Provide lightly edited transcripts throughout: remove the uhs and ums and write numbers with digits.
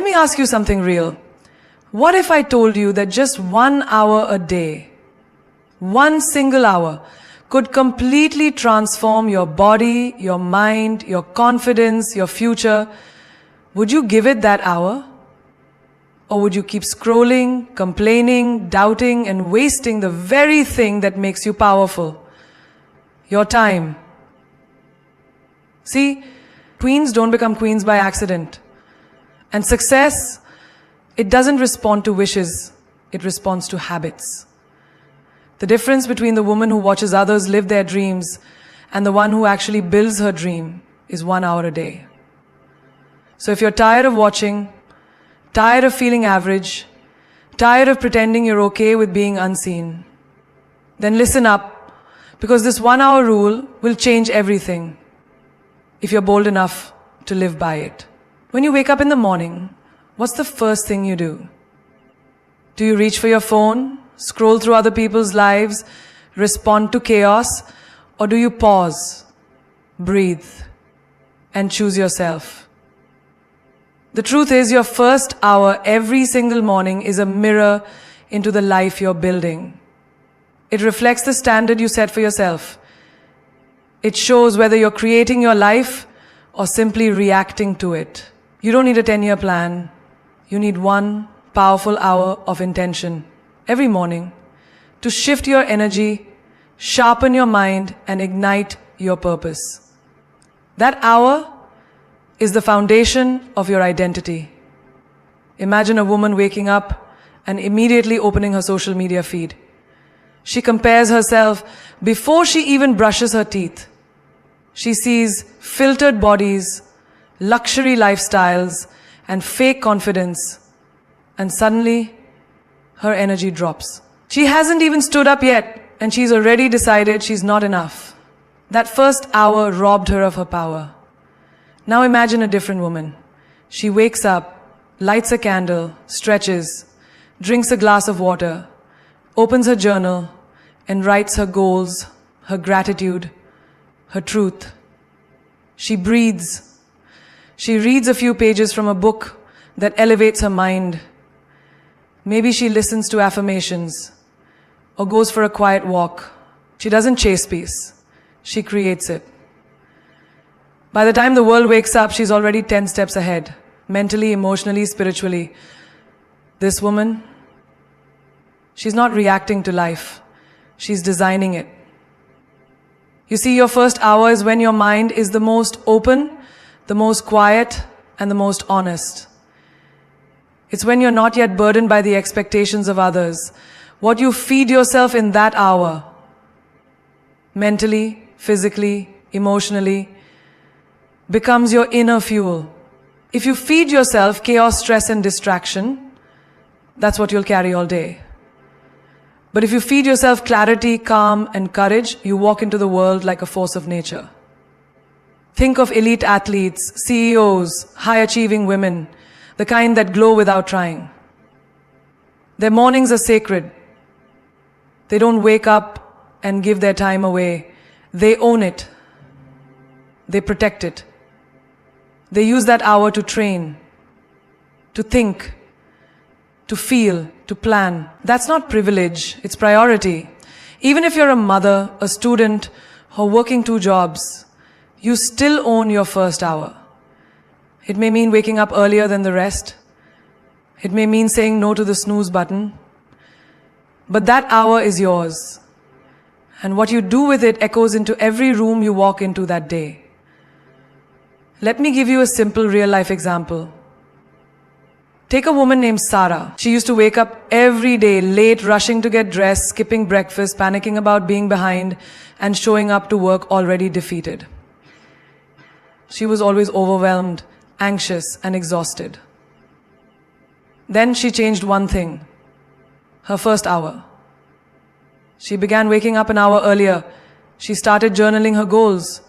Let me ask you something real. What if I told you that just 1 hour a day, 1 single hour, could completely transform your body, your mind, your confidence, your future? Would you give it that hour? Or would you keep scrolling, complaining, doubting, and wasting the very thing that makes you powerful? Your time. See, queens don't become queens by accident. And success, it doesn't respond to wishes, it responds to habits. The difference between the woman who watches others live their dreams and the one who actually builds her dream is 1 hour a day. So if you're tired of watching, tired of feeling average, tired of pretending you're okay with being unseen, then listen up, because this 1 hour rule will change everything if you're bold enough to live by it. When you wake up in the morning, what's the first thing you do? Do you reach for your phone, scroll through other people's lives, respond to chaos, or do you pause, breathe, and choose yourself? The truth is, your first hour every single morning is a mirror into the life you're building. It reflects the standard you set for yourself. It shows whether you're creating your life or simply reacting to it. You don't need a 10-year plan. You need 1 powerful hour of intention every morning to shift your energy, sharpen your mind, and ignite your purpose. That hour is the foundation of your identity. Imagine a woman waking up and immediately opening her social media feed. She compares herself before she even brushes her teeth. She sees filtered bodies, luxury lifestyles, and fake confidence, and suddenly her energy drops. She hasn't even stood up yet, and she's already decided she's not enough. That first hour robbed her of her power. Now imagine a different woman. She wakes up, lights a candle, stretches, drinks a glass of water, opens her journal, and writes her goals, her gratitude, her truth. She breathes. She reads a few pages from a book that elevates her mind. Maybe she listens to affirmations or goes for a quiet walk. She doesn't chase peace. She creates it. By the time the world wakes up, she's already 10 steps ahead, mentally, emotionally, spiritually. This woman, she's not reacting to life. She's designing it. You see, your first hour is when your mind is the most open, the most quiet, and the most honest. It's when you're not yet burdened by the expectations of others. What you feed yourself in that hour, mentally, physically, emotionally, becomes your inner fuel. If you feed yourself chaos, stress, and distraction, that's what you'll carry all day. But if you feed yourself clarity, calm, and courage, you walk into the world like a force of nature. Think of elite athletes, CEOs, high-achieving women, the kind that glow without trying. Their mornings are sacred. They don't wake up and give their time away. They own it. They protect it. They use that hour to train, to think, to feel, to plan. That's not privilege, it's priority. Even if you're a mother, a student, or working 2 jobs, you still own your first hour. It may mean waking up earlier than the rest. It may mean saying no to the snooze button. But that hour is yours. And what you do with it echoes into every room you walk into that day. Let me give you a simple real-life example. Take a woman named Sarah. She used to wake up every day late, rushing to get dressed, skipping breakfast, panicking about being behind, and showing up to work already defeated. She was always overwhelmed, anxious, and exhausted. Then she changed one thing, her first hour. She began waking up an hour earlier. She started journaling her goals.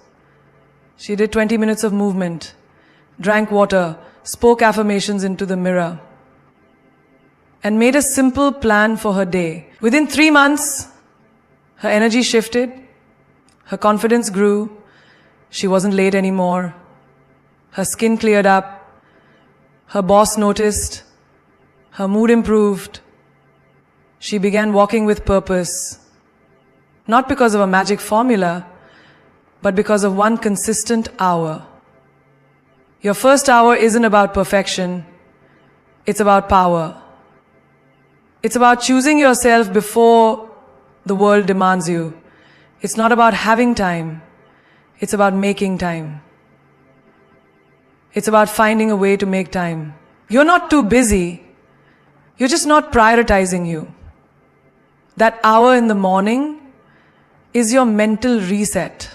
She did 20 minutes of movement, drank water, spoke affirmations into the mirror, and made a simple plan for her day. Within 3 months, her energy shifted, her confidence grew, she wasn't late anymore, her skin cleared up, Her boss noticed. Her mood improved. She began walking with purpose. Not because of a magic formula, but because of one consistent hour. Your first hour isn't about perfection. It's about power. It's about choosing yourself before the world demands you. It's not about having time. It's about making time. It's about finding a way to make time. You're not too busy. You're just not prioritizing you. That hour in the morning is your mental reset,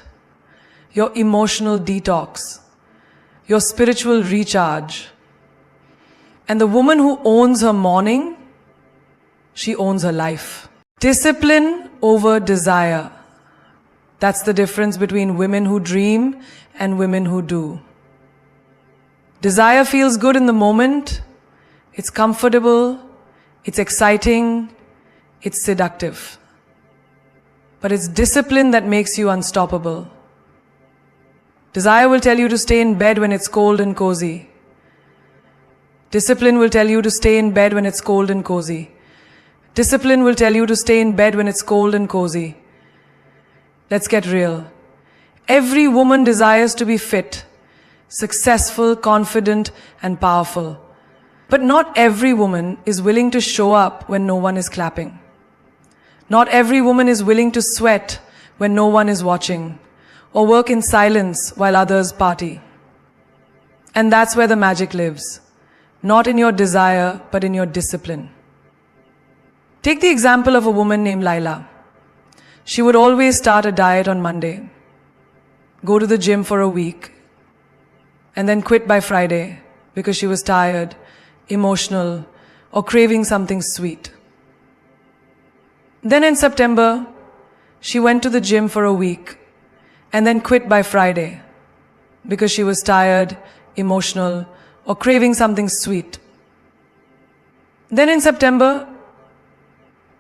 your emotional detox, your spiritual recharge. And the woman who owns her morning, she owns her life. Discipline over desire. That's the difference between women who dream and women who do. Desire feels good in the moment. It's comfortable. It's exciting. It's seductive. But it's discipline that makes you unstoppable. Desire will tell you to stay in bed when it's cold and cozy. Discipline will tell you to stay in bed when it's cold and cozy. Discipline will tell you to stay in bed when it's cold and cozy. Let's get real. Every woman desires to be fit, successful, confident, and powerful. But not every woman is willing to show up when no one is clapping. Not every woman is willing to sweat when no one is watching, or work in silence while others party. And that's where the magic lives. Not in your desire, but in your discipline. Take the example of a woman named Laila. She would always start a diet on Monday, go to the gym for a week, and then quit by Friday because she was tired, emotional, or craving something sweet. Then in September, she went to the gym for a week and then quit by Friday because she was tired, emotional, or craving something sweet. Then in September,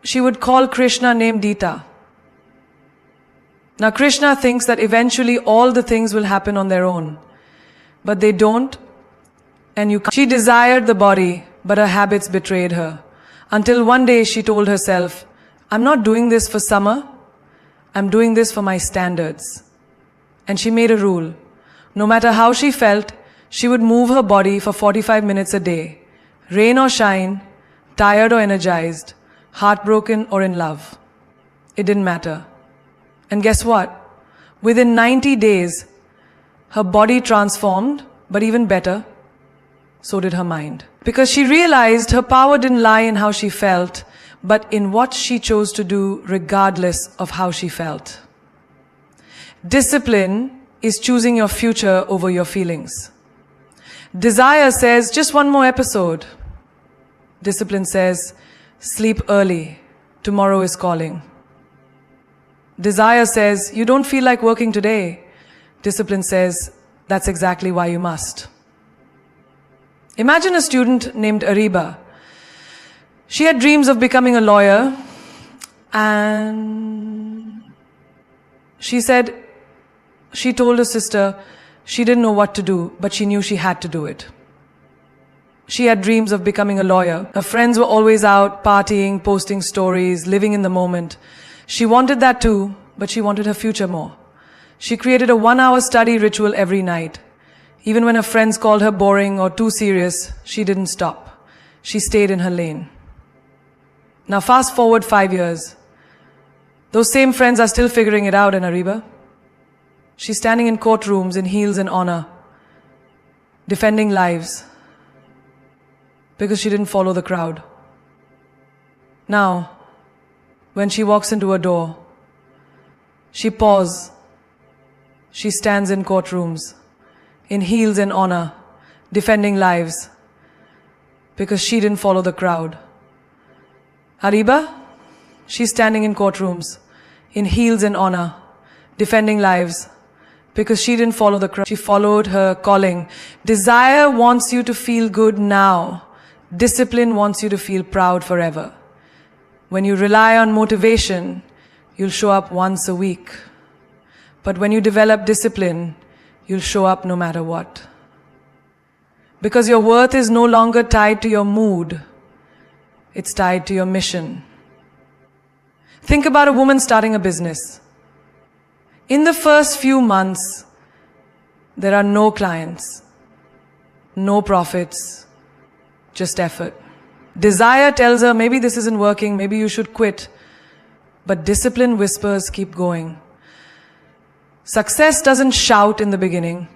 she would call Krishna named Dita. Now Krishna thinks that eventually all the things will happen on their own, but they don't, and you can't. She desired the body, but her habits betrayed her. Until one day she told herself, I'm not doing this for summer, I'm doing this for my standards. And she made a rule. No matter how she felt, she would move her body for 45 minutes a day, rain or shine, tired or energized, heartbroken or in love. It didn't matter. And guess what? Within 90 days, her body transformed, but even better, so did her mind. Because she realized her power didn't lie in how she felt, but in what she chose to do regardless of how she felt. Discipline is choosing your future over your feelings. Desire says, just one more episode. Discipline says, sleep early, tomorrow is calling. Desire says, you don't feel like working today. Discipline says, that's exactly why you must. Imagine a student named Ariba. She had dreams of becoming a lawyer, and she said, she told her sister she didn't know what to do, but she knew she had to do it. She had dreams of becoming a lawyer. Her friends were always out partying, posting stories, living in the moment. She wanted that too, but she wanted her future more. She created a 1-hour study ritual every night. Even when her friends called her boring or too serious, she didn't stop. She stayed in her lane. Now fast forward 5 years. Those same friends are still figuring it out in Ariba. She's standing in courtrooms in heels and honor, defending lives, because she didn't follow the crowd. Now, when she walks into a door, she pauses. She stands in courtrooms, in heels and honor, defending lives, because she didn't follow the crowd. Ariba, she's standing in courtrooms, in heels and honor, defending lives, because she didn't follow the crowd. She followed her calling. Desire wants you to feel good now. Discipline wants you to feel proud forever. When you rely on motivation, you'll show up once a week. But when you develop discipline, you'll show up no matter what. Because your worth is no longer tied to your mood. It's tied to your mission. Think about a woman starting a business. In the first few months, there are no clients, no profits, just effort. Desire tells her, maybe this isn't working, maybe you should quit. But discipline whispers, keep going. Success doesn't shout in the beginning.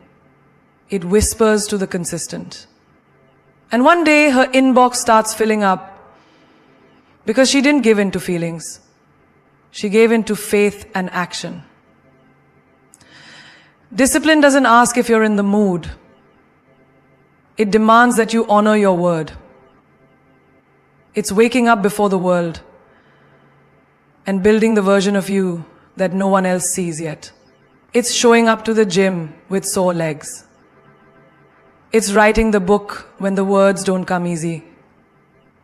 It whispers to the consistent. And one day her inbox starts filling up because she didn't give in to feelings. She gave in to faith and action. Discipline doesn't ask if you're in the mood. It demands that you honor your word. It's waking up before the world and building the version of you that no one else sees yet. It's showing up to the gym with sore legs. It's writing the book when the words don't come easy.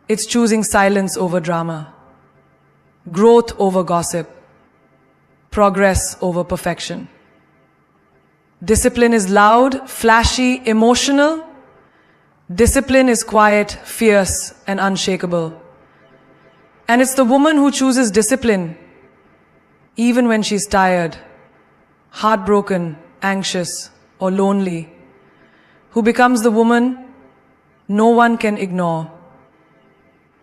It's choosing silence over drama, growth over gossip, progress over perfection. Discipline is loud, flashy, emotional. Discipline is quiet, fierce, and unshakable. And it's the woman who chooses discipline, even when she's tired, heartbroken, anxious, or lonely, who becomes the woman no one can ignore.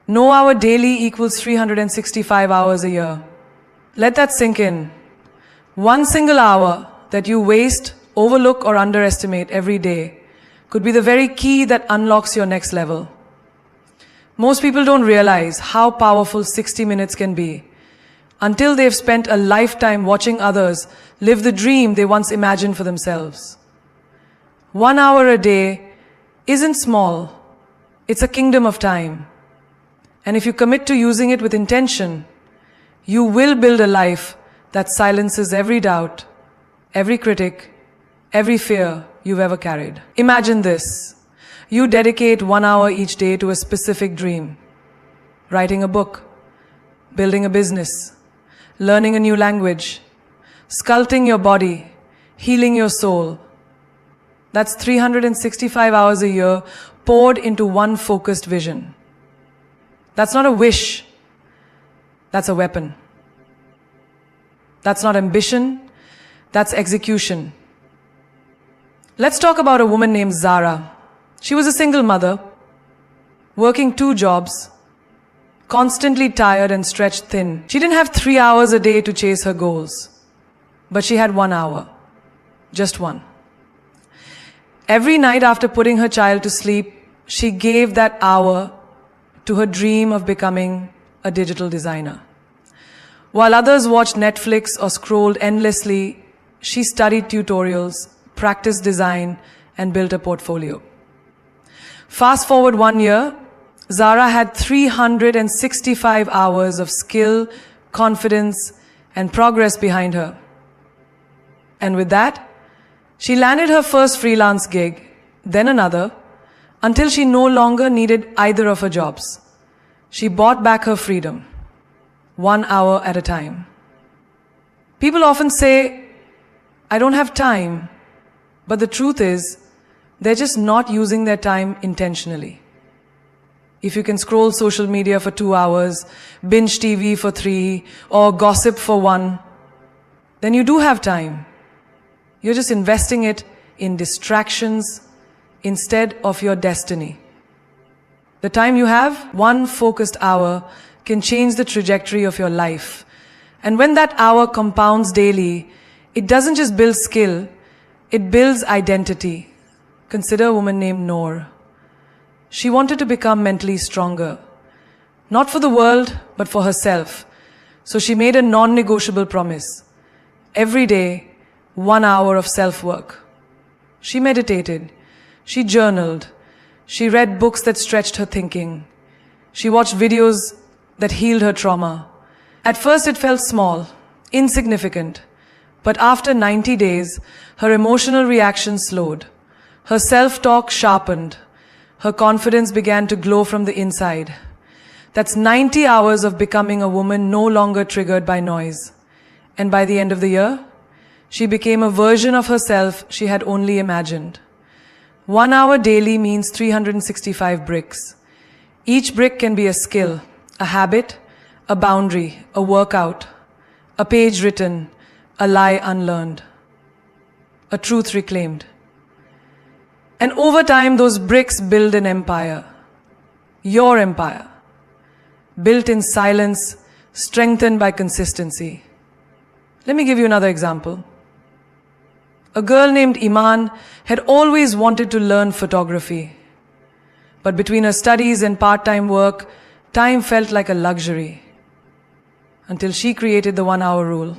No hour daily equals 365 hours a year. Let that sink in. One single hour that you waste, overlook, or underestimate every day could be the very key that unlocks your next level. Most people don't realize how powerful 60 minutes can be until they've spent a lifetime watching others live the dream they once imagined for themselves. 1 hour a day isn't small. It's a kingdom of time. And if you commit to using it with intention, you will build a life that silences every doubt, every critic, every fear you've ever carried. Imagine this. You dedicate 1 hour each day to a specific dream. Writing a book, building a business, learning a new language, sculpting your body, healing your soul. That's 365 hours a year poured into one focused vision. That's not a wish. That's a weapon. That's not ambition. That's execution. Let's talk about a woman named Zara. She was a single mother, working 2 jobs, constantly tired and stretched thin. She didn't have 3 hours a day to chase her goals, but she had 1 hour, just one. Every night after putting her child to sleep, she gave that hour to her dream of becoming a digital designer. While others watched Netflix or scrolled endlessly, she studied tutorials, practiced design, and built a portfolio. Fast forward 1 year, Zara had 365 hours of skill, confidence, and progress behind her. And with that, she landed her first freelance gig, then another, until she no longer needed either of her jobs. She bought back her freedom, 1 hour at a time. People often say, I don't have time, but the truth is, they're just not using their time intentionally. If you can scroll social media for 2 hours, binge TV for 3, or gossip for 1, then you do have time. You're just investing it in distractions instead of your destiny. The time you have, 1 focused hour, can change the trajectory of your life. And when that hour compounds daily, it doesn't just build skill, it builds identity. Consider a woman named Noor. She wanted to become mentally stronger, not for the world, but for herself. So she made a non-negotiable promise. Every day, 1 hour of self-work. She meditated. She journaled. She read books that stretched her thinking. She watched videos that healed her trauma. At first it felt small, insignificant. But after 90 days, her emotional reaction slowed. Her self-talk sharpened. Her confidence began to glow from the inside. That's 90 hours of becoming a woman no longer triggered by noise. And by the end of the year, she became a version of herself she had only imagined. 1 hour daily means 365 bricks. Each brick can be a skill, a habit, a boundary, a workout, a page written, a lie unlearned, a truth reclaimed. And over time, those bricks build an empire. Your empire. Built in silence, strengthened by consistency. Let me give you another example. A girl named Iman had always wanted to learn photography. But between her studies and part-time work, time felt like a luxury. Until she created the 1 hour rule.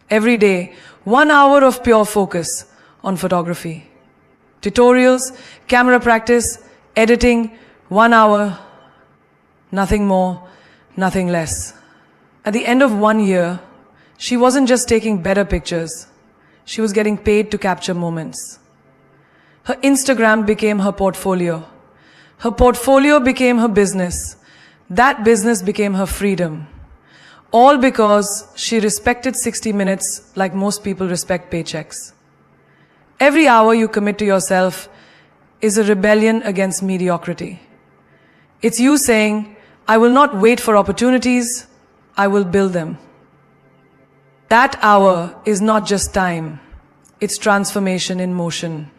Every day, 1 hour of pure focus on photography. Tutorials, camera practice, editing, 1 hour, nothing more, nothing less. At the end of 1 year, she wasn't just taking better pictures. She was getting paid to capture moments. Her Instagram became her portfolio. Her portfolio became her business. That business became her freedom. All because she respected 60 minutes like most people respect paychecks. Every hour you commit to yourself is a rebellion against mediocrity. It's you saying, I will not wait for opportunities, I will build them. That hour is not just time, it's transformation in motion.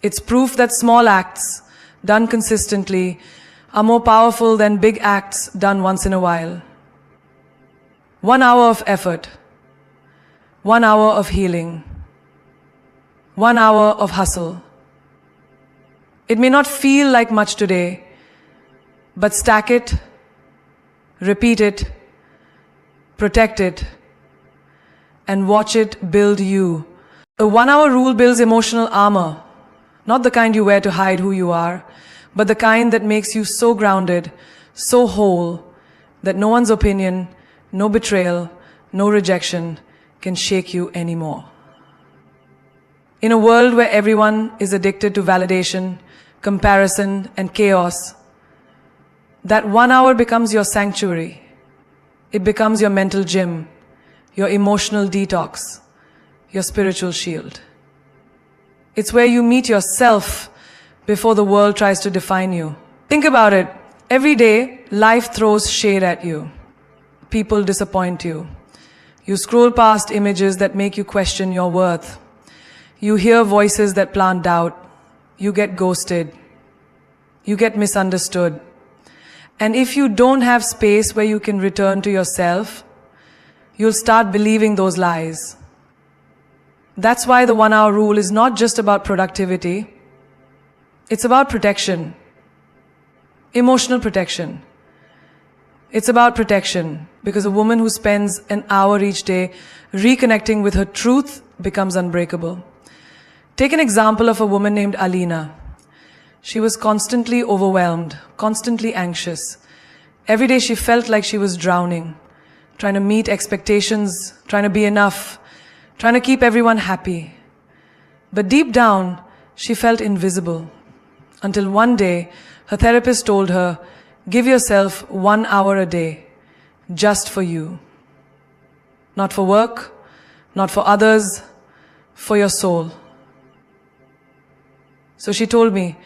It's proof that small acts, done consistently, are more powerful than big acts done once in a while. 1 hour of effort, 1 hour of healing, 1 hour of hustle. It may not feel like much today, but stack it, repeat it, protect it, and watch it build you. The 1 hour rule builds emotional armor, not the kind you wear to hide who you are, but the kind that makes you so grounded, so whole, that no one's opinion, no betrayal, no rejection can shake you anymore. In a world where everyone is addicted to validation, comparison, and chaos, that 1 hour becomes your sanctuary. It becomes your mental gym, your emotional detox, your spiritual shield. It's where you meet yourself before the world tries to define you. Think about it. Every day, life throws shade at you. People disappoint you. You scroll past images that make you question your worth. You hear voices that plant doubt. You get ghosted. You get misunderstood. And if you don't have space where you can return to yourself, you'll start believing those lies. That's why the 1 hour rule is not just about productivity. It's about protection. Emotional protection. It's about protection because a woman who spends an hour each day reconnecting with her truth becomes unbreakable. Take an example of a woman named Alina. She was constantly overwhelmed, constantly anxious. Every day she felt like she was drowning, trying to meet expectations, trying to be enough, trying to keep everyone happy. But deep down, she felt invisible. Until one day, her therapist told her, give yourself 1 hour a day, just for you. Not for work, not for others, for your soul. So she told me,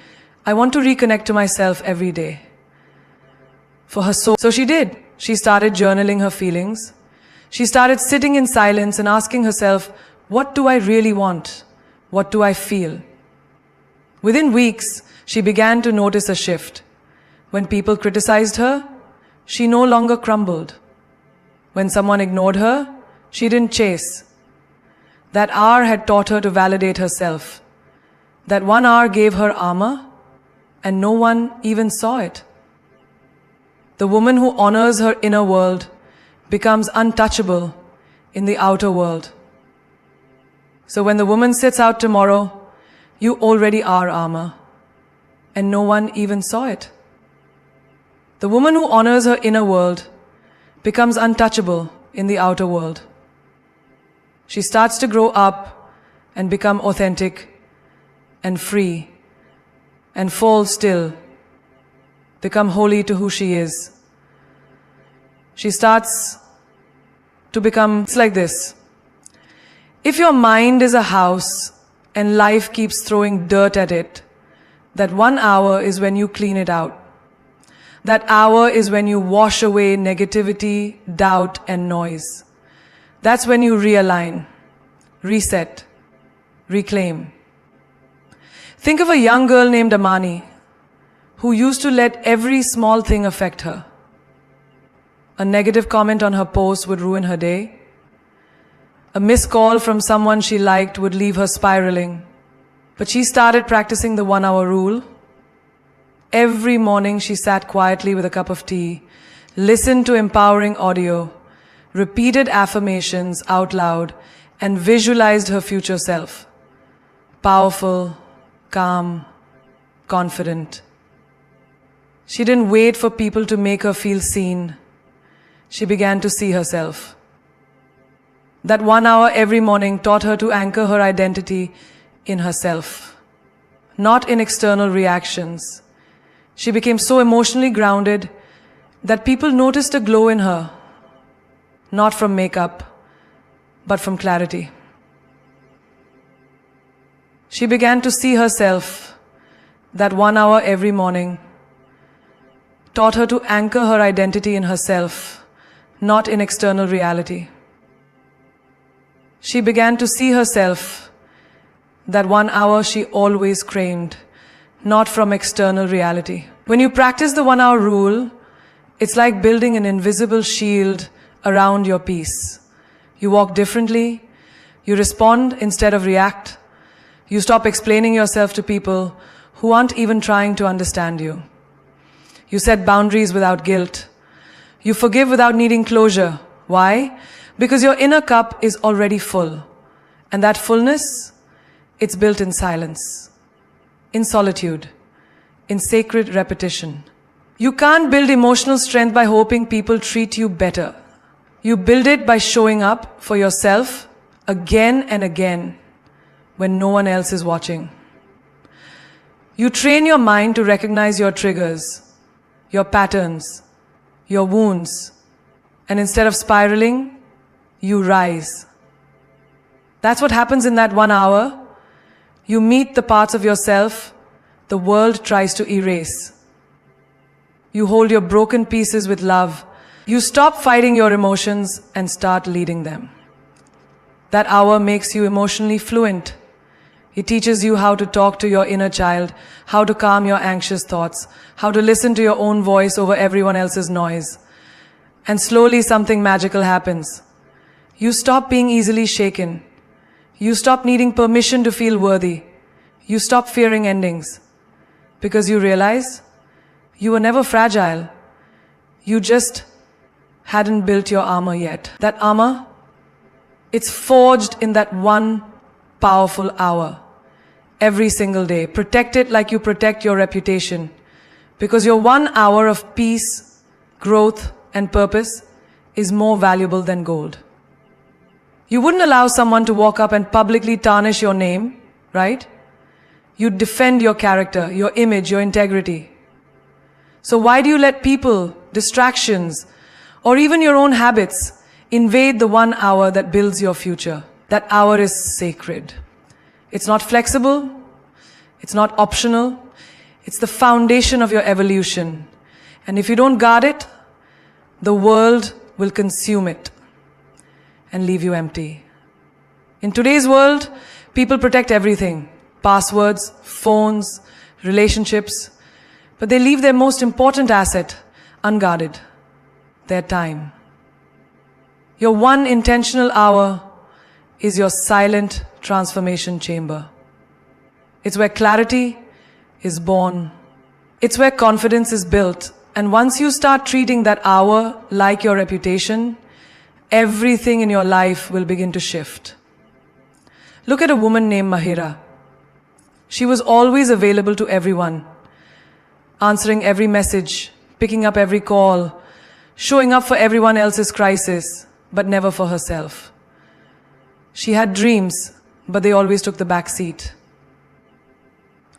I want to reconnect to myself every day. For her soul. So she did. She started journaling her feelings. She started sitting in silence and asking herself, what do I really want? What do I feel? Within weeks, she began to notice a shift. When people criticized her, she no longer crumbled. When someone ignored her, she didn't chase. That hour had taught her to validate herself. That 1 hour gave her armor, and no one even saw it. The woman who honors her inner world becomes untouchable in the outer world. So when the woman sits out tomorrow, you already are armor, and no one even saw it. The woman who honors her inner world becomes untouchable in the outer world. She starts to grow up and become authentic and free and fall still, become holy to who she is. She starts to become, it's like this. If your mind is a house and life keeps throwing dirt at it, that 1 hour is when you clean it out. That hour is when you wash away negativity, doubt, and noise. That's when you realign, reset, reclaim. Think of a young girl named Amani, who used to let every small thing affect her. A negative comment on her post would ruin her day. A missed call from someone she liked would leave her spiraling. But she started practicing the 1 hour rule. Every morning she sat quietly with a cup of tea, listened to empowering audio, repeated affirmations out loud, and visualized her future self. Powerful, calm, confident. She didn't wait for people to make her feel seen. She began to see herself. That 1 hour every morning taught her to anchor her identity in herself, not in external reactions. She became so emotionally grounded that people noticed a glow in her, not from makeup, but from clarity. She began to see herself. That 1 hour every morning taught her to anchor her identity in herself, not in external reality. She began to see herself. That 1 hour she always craved, not from external reality. When you practice the 1 hour rule, it's like building an invisible shield around your peace. You walk differently, you respond instead of react, you stop explaining yourself to people who aren't even trying to understand you. You set boundaries without guilt. You forgive without needing closure. Why? Because your inner cup is already full. And that fullness, it's built in silence, in solitude, in sacred repetition. You can't build emotional strength by hoping people treat you better. You build it by showing up for yourself again and again when no one else is watching. You train your mind to recognize your triggers, your patterns, your wounds, and instead of spiraling, you rise. That's what happens in that 1 hour. You meet the parts of yourself the world tries to erase. You hold your broken pieces with love. You stop fighting your emotions and start leading them. That hour makes you emotionally fluent. It teaches you how to talk to your inner child, how to calm your anxious thoughts, how to listen to your own voice over everyone else's noise. And slowly something magical happens. You stop being easily shaken. You stop needing permission to feel worthy. You stop fearing endings. Because you realize you were never fragile. You just hadn't built your armor yet. That armor, it's forged in that one powerful hour. Every single day. Protect it like you protect your reputation. Because your 1 hour of peace, growth, and purpose is more valuable than gold. You wouldn't allow someone to walk up and publicly tarnish your name, right? You defend your character, your image, your integrity. So why do you let people, distractions, or even your own habits invade the 1 hour that builds your future? That hour is sacred. It's not flexible. It's not optional. It's the foundation of your evolution. And if you don't guard it, the world will consume it and leave you empty. In today's world, people protect everything. Passwords, phones, relationships. But they leave their most important asset unguarded. Their time. Your one intentional hour is your silent transformation chamber. It's where clarity is born. It's where confidence is built. And once you start treating that hour like your reputation, everything in your life will begin to shift. Look at a woman named Mahira. She was always available to everyone, answering every message, picking up every call, showing up for everyone else's crisis, but never for herself. She had dreams, but they always took the back seat.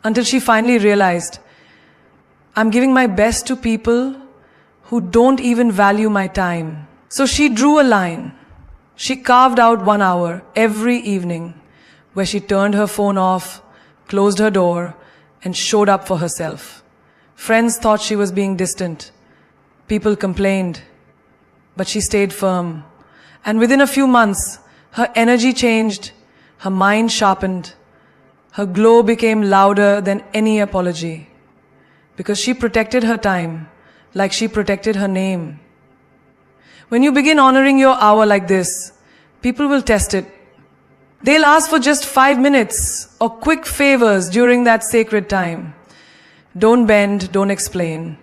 Until she finally realized, I'm giving my best to people who don't even value my time. So she drew a line. She carved out 1 hour every evening, where she turned her phone off, closed her door, and showed up for herself. Friends thought she was being distant. People complained, but she stayed firm. And within a few months, her energy changed, her mind sharpened, her glow became louder than any apology, because she protected her time like she protected her name. When you begin honoring your hour like this, people will test it. They'll ask for just 5 minutes or quick favors during that sacred time. Don't bend, don't explain.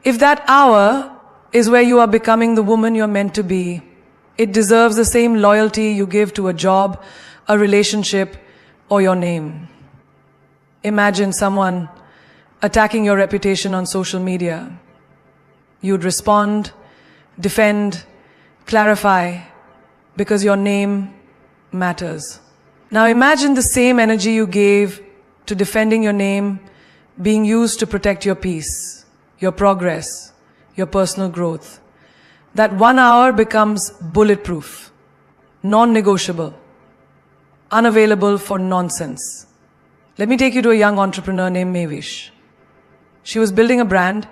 If that hour is where you are becoming the woman you're meant to be, it deserves the same loyalty you give to a job, a relationship, or your name. Imagine someone attacking your reputation on social media. You'd respond, defend, clarify, because your name matters. Now imagine the same energy you gave to defending your name being used to protect your peace, your progress, your personal growth. That 1 hour becomes bulletproof, non-negotiable, unavailable for nonsense. Let me take you to a young entrepreneur named Mavish. She was building a brand,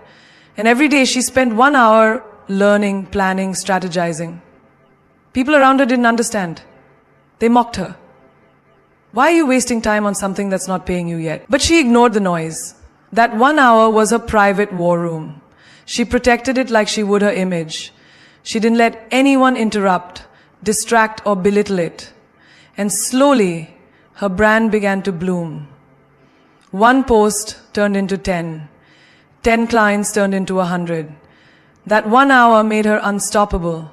and every day she spent 1 hour learning, planning, strategizing. People around her didn't understand. They mocked her. Why are you wasting time on something that's not paying you yet? But she ignored the noise. That 1 hour was her private war room. She protected it like she would her image. She didn't let anyone interrupt, distract, or belittle it. And slowly, her brand began to bloom. 1 post turned into 10. 10 clients turned into 100. That 1 hour made her unstoppable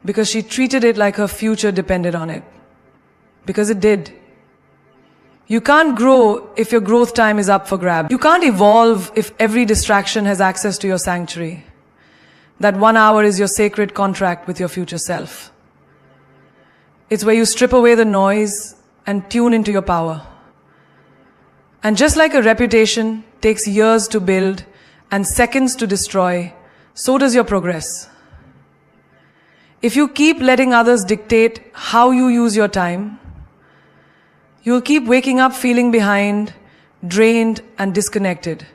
because she treated it like her future depended on it. Because it did. You can't grow if your growth time is up for grabs. You can't evolve if every distraction has access to your sanctuary. That 1 hour is your sacred contract with your future self. It's where you strip away the noise and tune into your power. And just like a reputation takes years to build and seconds to destroy, so does your progress. If you keep letting others dictate how you use your time, you'll keep waking up feeling behind, drained, and disconnected.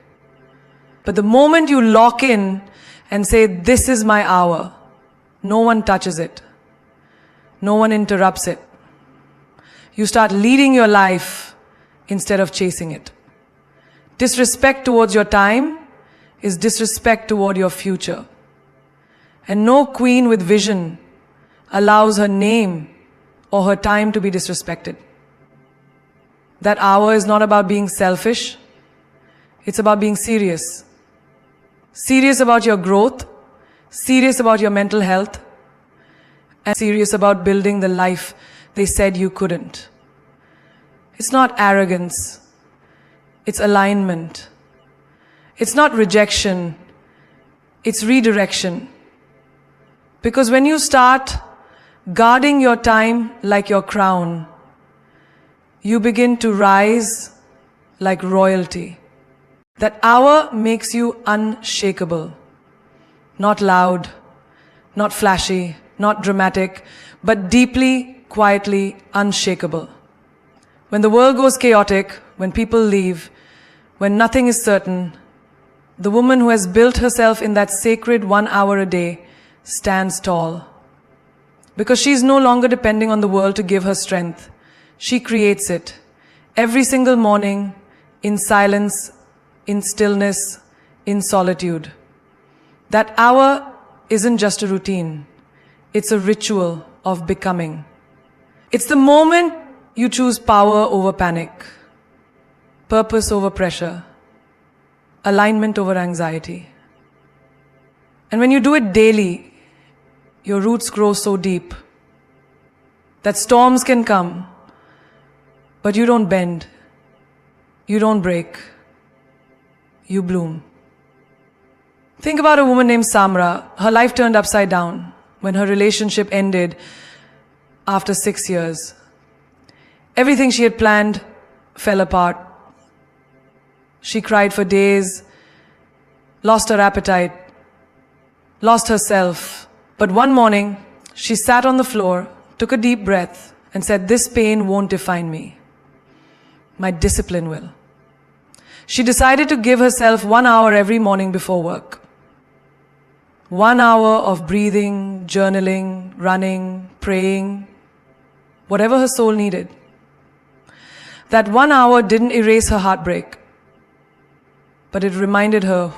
But the moment you lock in and say, "This is my hour," no one touches it. No one interrupts it. You start leading your life instead of chasing it. Disrespect towards your time is disrespect toward your future. And no queen with vision allows her name or her time to be disrespected. That hour is not about being selfish. It's about being serious. Serious about your growth, serious about your mental health, and serious about building the life they said you couldn't. It's not arrogance. It's alignment. It's not rejection. It's redirection. Because when you start guarding your time like your crown, you begin to rise like royalty. That hour makes you unshakable. Not loud, not flashy, not dramatic, but deeply, quietly unshakable. When the world goes chaotic, when people leave, when nothing is certain, the woman who has built herself in that sacred 1 hour a day stands tall. Because she's no longer depending on the world to give her strength. She creates it. Every single morning, in silence, in stillness, in solitude. That hour isn't just a routine. It's a ritual of becoming. It's the moment you choose power over panic, purpose over pressure, alignment over anxiety. And when you do it daily, your roots grow so deep that storms can come, but you don't bend, you don't break, you bloom. Think about a woman named Samra. Her life turned upside down when her relationship ended after 6 years. Everything she had planned fell apart. She cried for days, lost her appetite, lost herself. But one morning, she sat on the floor, took a deep breath, and said, "This pain won't define me. My discipline will." She decided to give herself 1 hour every morning before work. 1 hour of breathing, journaling, running, praying, whatever her soul needed. That 1 hour didn't erase her heartbreak, but it reminded her